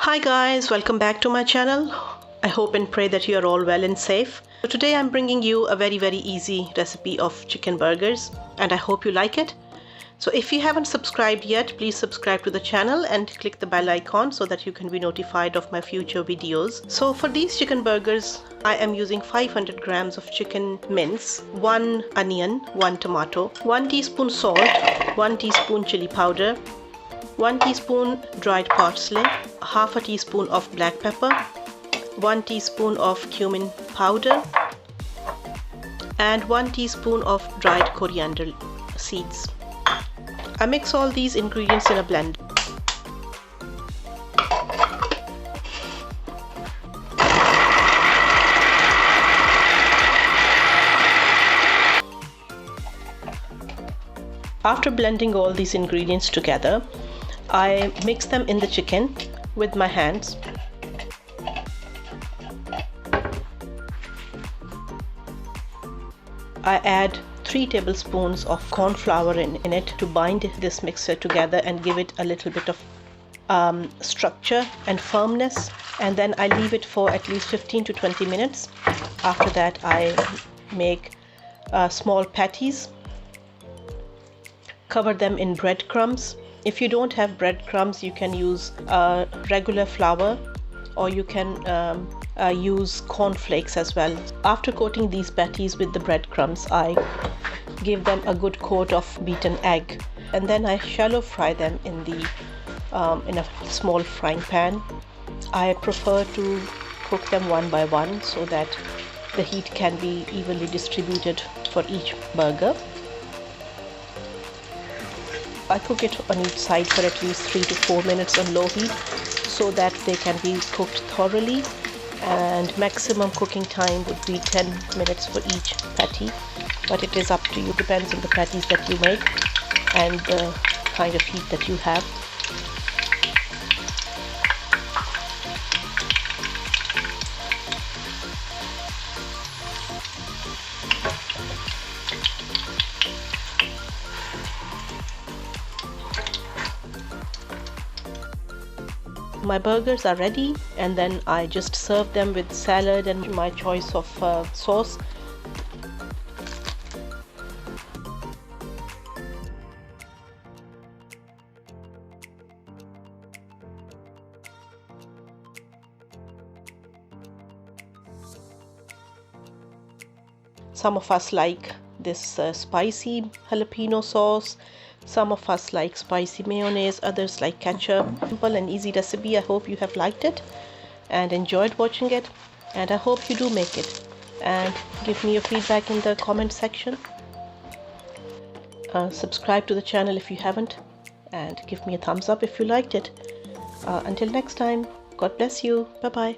Hi guys, welcome back to my channel. I hope and pray that you are all well and safe. So today I'm bringing you a very easy recipe of chicken burgers and I hope you like it. So if you haven't subscribed yet, please subscribe to the channel and click the bell icon so that you can be notified of my future videos. So for these chicken burgers, I am using 500 grams of chicken mince, 1 onion, 1 tomato, 1 teaspoon salt, 1 teaspoon chili powder, 1 teaspoon dried parsley, half a teaspoon of black pepper, 1 teaspoon of cumin powder, and 1 teaspoon of dried coriander seeds. I mix all these ingredients in a blender. After blending all these ingredients together, I mix them in the chicken with my hands. I add 3 tablespoons of corn flour in it to bind this mixture together and give it a little bit of structure and firmness, and then I leave it for at least 15 to 20 minutes. After that I make small patties, cover them in breadcrumbs. If you don't have breadcrumbs, you can use regular flour, or you can use cornflakes as well. After coating these patties with the breadcrumbs, I give them a good coat of beaten egg, and then I shallow fry them in a small frying pan. I prefer to cook them one by one so that the heat can be evenly distributed for each burger. I cook it on each side for at least 3 to 4 minutes on low heat so that they can be cooked thoroughly, and maximum cooking time would be 10 minutes for each patty, but it is up to you, depends on the patties that you make and the kind of heat that you have. My burgers are ready, and then I just serve them with salad and my choice of sauce. Some of us like this spicy jalapeno sauce. Some of us like spicy mayonnaise, others like ketchup. Simple and easy recipe. I hope you have liked it and enjoyed watching it, and I hope you do make it and give me your feedback in the comment section. Subscribe to the channel if you haven't, and give me a thumbs up if you liked it. Until next time, God bless you. Bye bye.